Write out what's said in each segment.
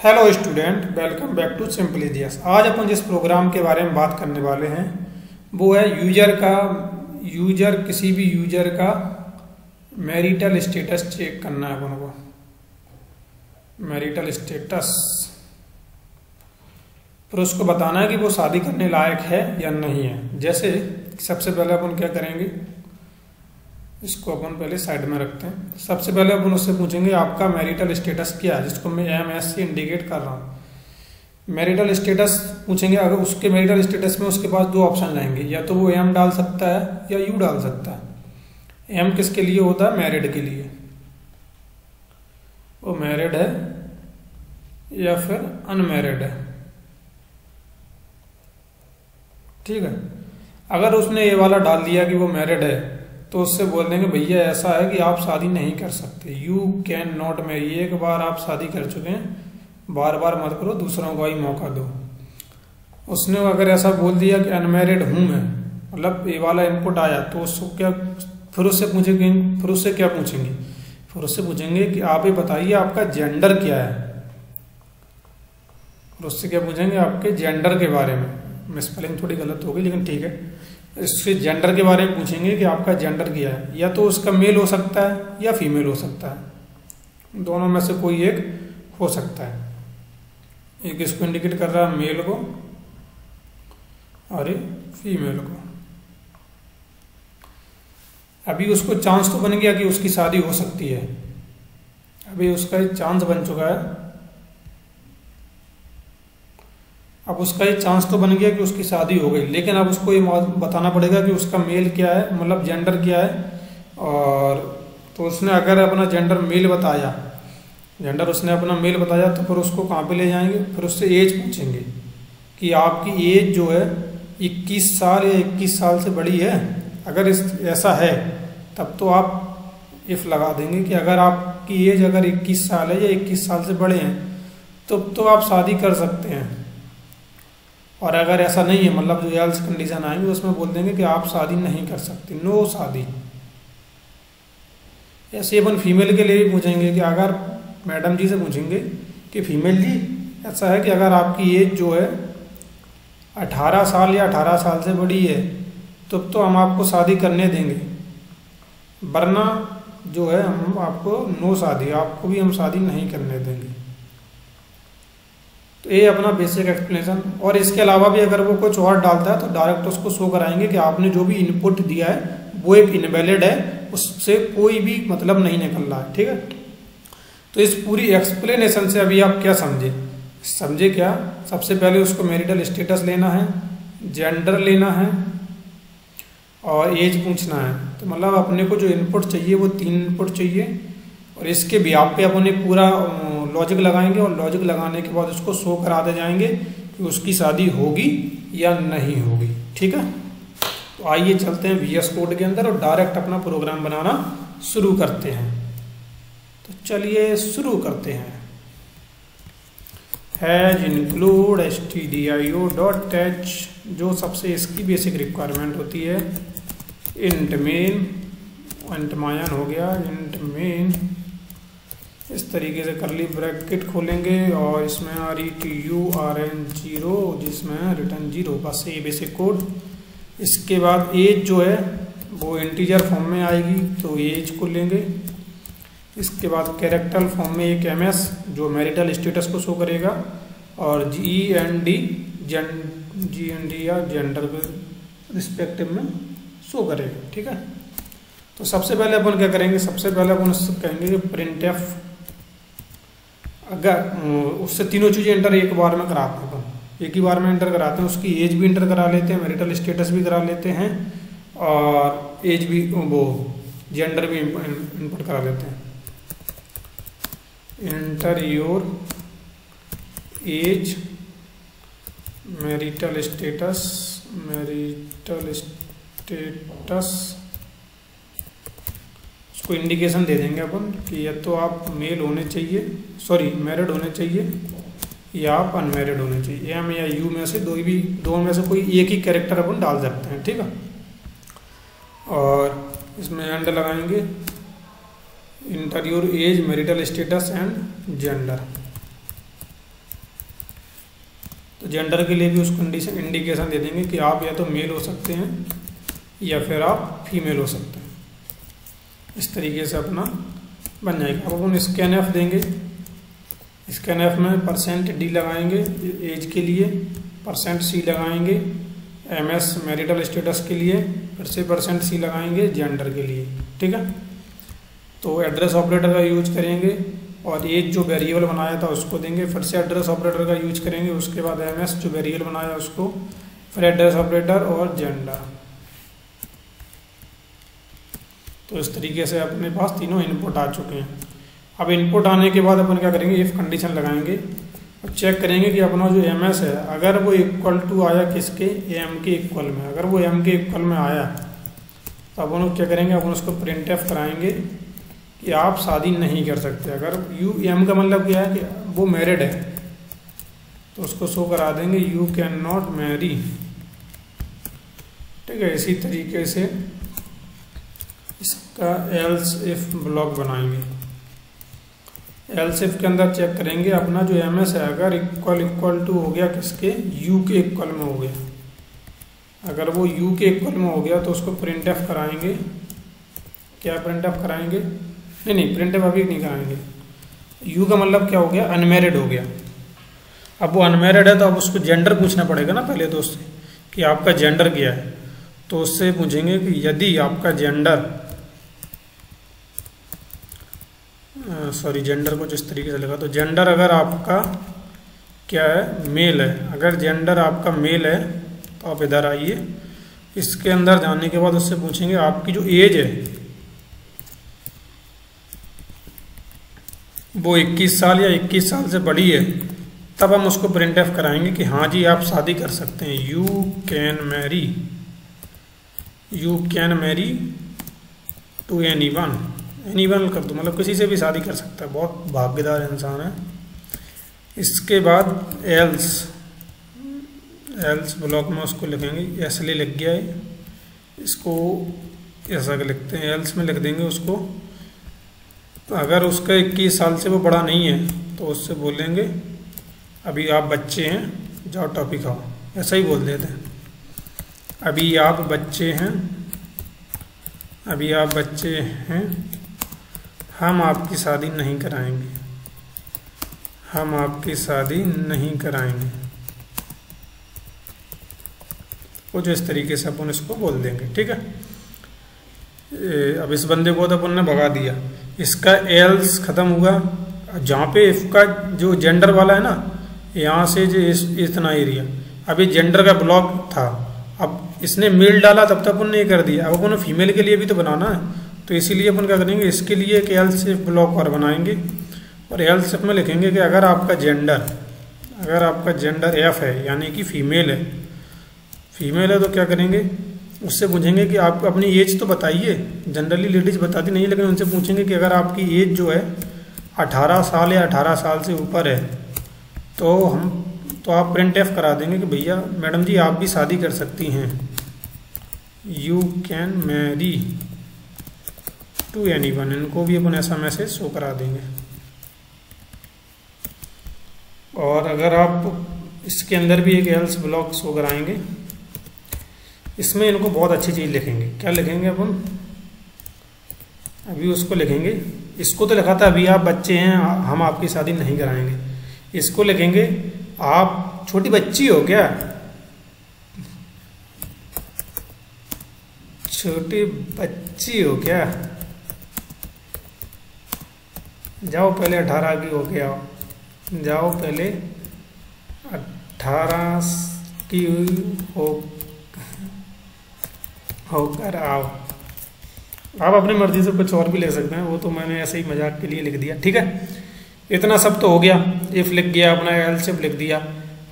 Hello student, welcome back to simple इतिहास। आज अपन जिस प्रोग्राम के बारे में बात करने वाले हैं वो है किसी भी यूजर का मैरिटल स्टेटस चेक करना है अपन को। मैरिटल स्टेटस, फिर उसको बताना है कि वो शादी करने लायक है या नहीं है। जैसे सबसे पहले अपन क्या करेंगे, इसको अपन पहले साइड में रखते हैं। सबसे पहले अपन उससे पूछेंगे आपका मैरिटल स्टेटस क्या है, जिसको मैं MS से इंडिकेट कर रहा हूँ। मैरिटल स्टेटस पूछेंगे, अगर उसके मैरिटल स्टेटस में उसके पास दो ऑप्शन रहेंगे, या तो वो M डाल सकता है या U डाल सकता है। M किसके लिए होता है? मैरिड के लिए, वो मैरिड है या फिर अनमैरिड है। ठीक है, अगर उसने ये वाला डाल दिया कि वो मैरिड है तो उससे बोल देंगे भैया ऐसा है कि आप शादी नहीं कर सकते, यू कैन नॉट मैरी। एक बार आप शादी कर चुके हैं, बार बार मत करो, दूसरों को ही मौका दो। उसने अगर ऐसा बोल दिया कि अनमैरिड हूं मैं, मतलब ये वाला इनपुट आया, तो उसको क्या, फिर उससे क्या पूछेंगे? फिर उससे पूछेंगे कि आप ये बताइए आपका जेंडर क्या है। फिर उससे क्या पूछेंगे? आपके जेंडर के बारे में। स्पेलिंग थोड़ी गलत होगी लेकिन ठीक है। इससे जेंडर के बारे में पूछेंगे कि आपका जेंडर क्या है, या तो उसका मेल हो सकता है या फीमेल हो सकता है, दोनों में से कोई एक हो सकता है। एक इसको इंडिकेट कर रहा है मेल को और एक फीमेल को। अभी उसको चांस तो बन गया कि उसकी शादी हो सकती है, अभी उसका एक चांस बन चुका है। अब उसका एक चांस तो बन गया कि उसकी शादी हो गई, लेकिन अब उसको ये बताना पड़ेगा कि उसका मेल क्या है, मतलब जेंडर क्या है। और तो उसने अगर अपना जेंडर मेल बताया, तो फिर उसको कहाँ पे ले जाएंगे? फिर उससे एज पूछेंगे कि आपकी एज जो है 21 साल या 21 साल से बड़ी है। अगर ऐसा है तब तो आप इफ लगा देंगे कि अगर आपकी एज अगर 21 साल है या 21 साल से बड़े हैं तो आप शादी कर सकते हैं। और अगर ऐसा नहीं है, मतलब जो एल्स कंडीशन आएंगे उसमें बोल देंगे कि आप शादी नहीं कर सकते, नो शादी। ऐसे अपन फीमेल के लिए भी पूछेंगे कि अगर मैडम जी से पूछेंगे कि फीमेल जी ऐसा है कि अगर आपकी एज जो है 18 साल या 18 साल से बड़ी है तो हम आपको शादी करने देंगे, वरना जो है हम आपको नो शादी, आपको भी हम शादी नहीं करने देंगे। तो ये अपना बेसिक एक्सप्लेनेशन। और इसके अलावा भी अगर वो कुछ और डालता है तो डायरेक्ट उसको शो कराएंगे कि आपने जो भी इनपुट दिया है वो एक इनवैलिड है, उससे कोई भी मतलब नहीं निकल रहा है। ठीक है, तो इस पूरी एक्सप्लेनेशन से अभी आप क्या समझे क्या? सबसे पहले उसको मैरिटल स्टेटस लेना है, जेंडर लेना है और एज पूछना है। तो मतलब अपने को जो इनपुट चाहिए वो 3 इनपुट चाहिए, और इसके बिहाफ पे अपन एक पूरा लॉजिक लगाएंगे, और लॉजिक लगाने के बाद उसको शो कराते जाएंगे कि उसकी शादी होगी या नहीं होगी। ठीक है, तो आइए चलते हैं VS कोड के अंदर और डायरेक्ट अपना प्रोग्राम बनाना शुरू करते हैं। तो चलिए शुरू करते हैं। हैज इंक्लूड stdio.h, जो सबसे इसकी बेसिक रिक्वायरमेंट होती है। इंट मेन हो गया, इंट मेन इस तरीके से करली ब्रैकेट खोलेंगे और इसमें RETURN 0, जिसमें रिटर्न 0, बस ये बेसिक कोड। इसके बाद एज जो है वो इंटीजर फॉर्म में आएगी, तो एज को लेंगे। इसके बाद कैरेक्टर फॉर्म में एक MS जो मैरिटल स्टेटस को शो करेगा, और GEND या जेंडर के रिस्पेक्टिव में शो करेगा। ठीक है, तो सबसे पहले अपन क्या करेंगे? सबसे पहले अपन उससे कहेंगे कि printf, अगर उससे तीनों चीज़ें एंटर एक बार में कराते हैं, अपन एक ही बार में एंटर कराते हैं। उसकी एज भी एंटर करा लेते हैं, मैरिटल स्टेटस भी करा लेते हैं, और एज भी, वो जेंडर भी इनपुट करा लेते हैं। Enter your age, marital status, उसको इंडिकेशन दे देंगे अपन कि या तो आप मैरिड होने चाहिए या आप अनमैरिड होने चाहिए। M या U में से दो में से कोई एक ही कैरेक्टर अपन डाल सकते हैं। ठीक है, और इसमें एंड लगाएंगे, inter your age, marital status and gender. Gender के लिए भी उसको इंडिकेशन दे देंगे कि आप या तो मेल हो सकते हैं या फिर आप फीमेल हो सकते हैं। इस तरीके से अपना बन जाएगा। अब अपन स्कैन एफ देंगे। स्कैन एफ में %D लगाएंगे एज के लिए, %C लगाएंगे MS मैरिटल स्टेटस के लिए, फिर से %C लगाएंगे जेंडर के लिए। ठीक है, तो एड्रेस ऑपरेटर का यूज करेंगे और एज जो वेरिएबल बनाया था उसको देंगे, फिर से एड्रेस ऑपरेटर का यूज करेंगे, उसके बाद MS जो वेरिएबल बनाया उसको, फिर एड्रेस ऑपरेटर और जेंडर। तो इस तरीके से अपने पास तीनों इनपुट आ चुके हैं। अब इनपुट आने के बाद अपन क्या करेंगे, इफ कंडीशन लगाएंगे और चेक करेंगे कि अपना जो MS है अगर वो इक्वल टू आया किसके, M के इक्वल में। अगर वो M के इक्वल में आया तो अपन क्या करेंगे, अपन उसको प्रिंट एफ कराएंगे कि आप शादी नहीं कर सकते। अगर M का मतलब क्या है कि वो मैरिड है तो उसको शो करा देंगे यू कैन नॉट मैरी। ठीक है, इसी तरीके से इसका एल्स इफ ब्लॉक बनाएंगे। एल्स इफ के अंदर चेक करेंगे अपना जो MS है अगर इक्वल टू हो गया किसके, U के इक्वल में हो गया। अगर वो U के इक्वल में हो गया तो उसको प्रिंट एफ कराएंगे। क्या प्रिंट एफ कराएंगे, नहीं प्रिंट एफ अभी नहीं कराएंगे। U का मतलब क्या हो गया, अनमैरिड हो गया। अब वो अनमैरिड है तो अब उसको जेंडर पूछना पड़ेगा ना पहले तो उससे कि आपका जेंडर क्या है। तो उससे पूछेंगे कि यदि आपका जेंडर, जेंडर को जिस तरीके से लगा, तो जेंडर अगर आपका क्या है, मेल है। अगर जेंडर आपका मेल है तो आप इधर आइए। इसके अंदर जाने के बाद उससे पूछेंगे आपकी जो एज है वो 21 साल या 21 साल से बड़ी है, तब हम उसको प्रिंट एफ कराएंगे कि हाँ जी आप शादी कर सकते हैं। You can marry to anyone कर दो, मतलब किसी से भी शादी कर सकता है, बहुत भाग्यदार इंसान है। इसके बाद एल्स ब्लॉक में उसको लिखेंगे, ऐसे लिख गया है, इसको ऐसा लिखते हैं, एल्स में लिख देंगे उसको। तो अगर उसका 21 साल से वो बड़ा नहीं है तो उससे बोलेंगे अभी आप बच्चे हैं, जाओ टॉपिक खाओ, ऐसा ही बोल देते हैं। अभी आप बच्चे हैं, हम आपकी शादी नहीं कराएंगे। कुछ इस तरीके से अपन इसको बोल देंगे। ठीक है, अब इस बंदे को तो अपन ने भगा दिया, इसका एल्स खत्म हुआ। जहाँ पे इसका जो जेंडर वाला है ना, यहाँ से जो इतना एरिया, अभी जेंडर का ब्लॉक था, अब इसने मेल डाला तब तक अपन ने कर दिया। अब अपन फीमेल के लिए भी तो बनाना है, तो इसीलिए अपन क्या करेंगे, इसके लिए एक एल्स इफ ब्लॉक और बनाएंगे और एल्स इफ में लिखेंगे कि अगर आपका जेंडर एफ है यानी कि फीमेल है तो क्या करेंगे, उससे पूछेंगे कि आप अपनी एज तो बताइए। जनरली लेडीज बताती नहीं, लेकिन उनसे पूछेंगे कि अगर आपकी एज जो है 18 साल या 18 साल से ऊपर है तो आप प्रिंट एफ करा देंगे कि भैया मैडम जी आप भी शादी कर सकती हैं। You can marry to anyone, इनको भी अपन ऐसा मैसेज शो करा देंगे। और अगर आप इसके अंदर भी एक एल्स ब्लॉक शो कराएंगे, इसमें इनको बहुत अच्छी चीज़ लिखेंगे। क्या लिखेंगे अपन, अभी उसको लिखेंगे, इसको तो लिखा था अभी आप बच्चे हैं, हम आपकी शादी नहीं कराएंगे। इसको लिखेंगे आप छोटी बच्ची हो क्या, जाओ पहले 18 की होके आओ, जाओ पहले 18 की होकर आओ। आप अपनी मर्जी से कुछ और भी लिख सकते हैं, वो तो मैंने ऐसे ही मजाक के लिए लिख दिया। ठीक है, इतना सब तो हो गया, इफ लिख गया अपना, एल्स इफ लिख दिया।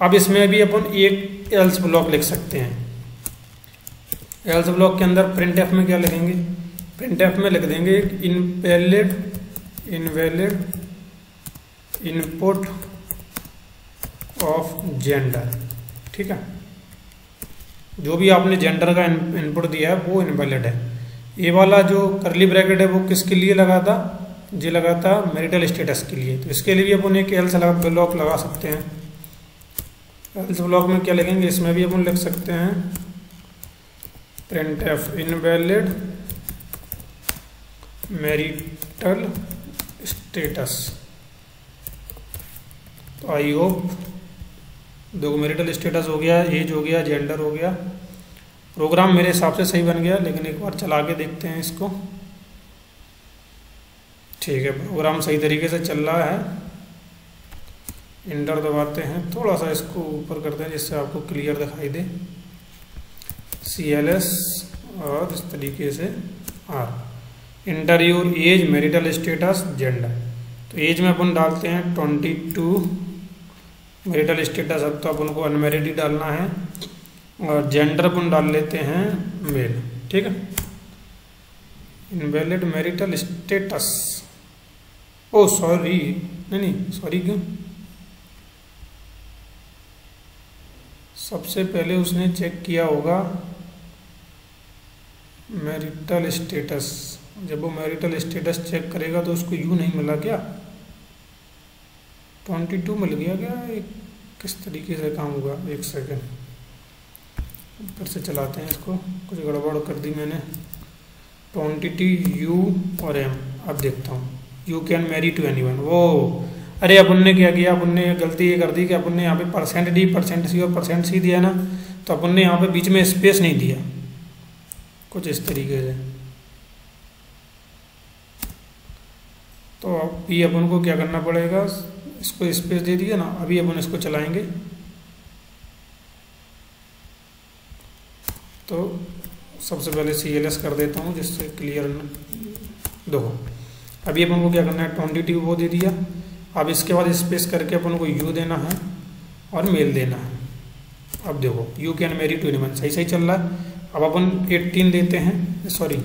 अब इसमें भी अपन एक एल्स ब्लॉक लिख सकते हैं। एल्स ब्लॉक के अंदर प्रिंट एफ में क्या लिखेंगे, प्रिंट एफ में लिख देंगे इनवैलिड इनपुट ऑफ जेंडर। ठीक है, जो भी आपने जेंडर का इनपुट दिया है वो इनवैलिड है। ये वाला जो करली ब्रैकेट है वो किसके लिए लगा था, जी लगा था मैरिटल स्टेटस के लिए। तो इसके लिए भी अपन एक एल्स ब्लॉक लगा सकते हैं। एल्स ब्लॉक में क्या लिखेंगे, इसमें भी अपन लिख सकते हैं printf इनवैलिड मैरिटल स्टेटस। तो आई होप देखो मैरिटल स्टेटस हो गया, एज हो गया, जेंडर हो गया। प्रोग्राम मेरे हिसाब से सही बन गया, लेकिन एक बार चला के देखते हैं इसको। ठीक है, प्रोग्राम सही तरीके से चल रहा है। इंटर दबाते हैं, थोड़ा सा इसको ऊपर करते हैं जिससे आपको क्लियर दिखाई दे। CLS और इस तरीके से R। Inter your age, marital status, gender. तो एज में अपन डालते हैं 22, मैरिटल स्टेटस अब तो अपन को अनमैरिड ही डालना है, और जेंडर अपन डाल लेते हैं मेल। ठीक है, इनवैलिड मैरिटल स्टेटस, ओ सॉरी, नहीं सॉरी क्यों, सबसे पहले उसने चेक किया होगा मैरिटल स्टेटस। जब वो मैरिटल स्टेटस चेक करेगा तो उसको यू नहीं मिला क्या, 22 मिल गया क्या, किस तरीके से काम होगा, एक सेकेंड फिर से चलाते हैं इसको, कुछ गड़बड़ कर दी मैंने। 22 U और M, अब देखता हूँ, you can marry to anyone. वो अरे अपन ने क्या किया, अपन ने गलती ये कर दी कि अपन ने यहाँ पे %D, %C और %C दिया ना, तो अपन ने यहाँ पे बीच में स्पेस नहीं दिया, कुछ इस तरीके से। तो अभी अपन को क्या करना पड़ेगा, इसको स्पेस दे दिया ना, अभी अपन इसको चलाएंगे तो सबसे पहले CLS कर देता हूँ जिससे क्लियर देखो। अभी अपन को क्या करना है, 22 वो दे दिया, अब इसके बाद स्पेस करके अपन को U देना है और मेल देना है। अब देखो you can marry to anyone सही सही चल रहा है। अब अपन 18 देते हैं, सॉरी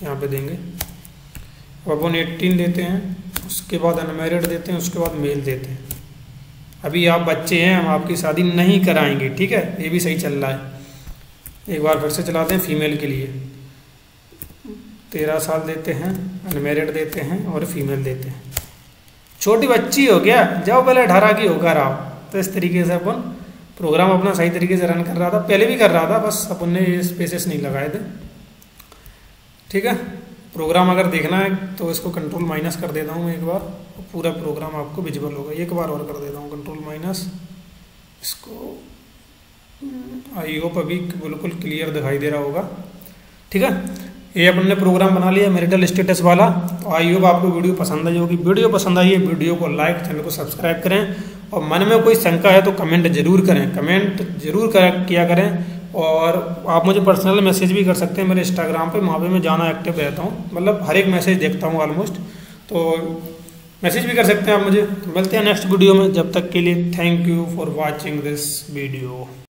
यहाँ पे देंगे, अब अपन 18 देते हैं, उसके बाद अनमैरिड देते हैं, उसके बाद मेल देते हैं। अभी आप बच्चे हैं, हम आपकी शादी नहीं कराएंगे, ठीक है, ये भी सही चल रहा है। एक बार फिर से चलाते हैं फीमेल के लिए, 13 साल देते हैं, अनमैरिड देते हैं और फीमेल देते हैं। छोटी बच्ची हो गया, जाओ पहले 18 की होकर आओ। तो इस तरीके से अपन प्रोग्राम अपना सही तरीके से रन कर रहा था, पहले भी कर रहा था, बस अपन ने ये स्पेसेस नहीं लगाए थे। ठीक है, प्रोग्राम अगर देखना है तो इसको कंट्रोल- कर देता हूँ एक बार, पूरा प्रोग्राम आपको विजिबल होगा। एक बार और कर देता हूँ कंट्रोल-, इसको आई होप अभी बिल्कुल क्लियर दिखाई दे रहा होगा। ठीक है, ये अपन ने प्रोग्राम बना लिया मैरिटल स्टेटस वाला। तो आई होप आपको वीडियो पसंद आई होगी। वीडियो पसंद आई है, वीडियो को लाइक, चैनल को सब्सक्राइब करें, और मन में कोई शंका है तो कमेंट जरूर करें, किया करें। और आप मुझे पर्सनल मैसेज भी कर सकते हैं मेरे इंस्टाग्राम पे, वहाँ पे मैं ज़्यादा एक्टिव रहता हूँ, मतलब हर एक मैसेज देखता हूँ ऑलमोस्ट, तो मैसेज भी कर सकते हैं आप मुझे। तो मिलते हैं नेक्स्ट वीडियो में, जब तक के लिए thank you for watching this video.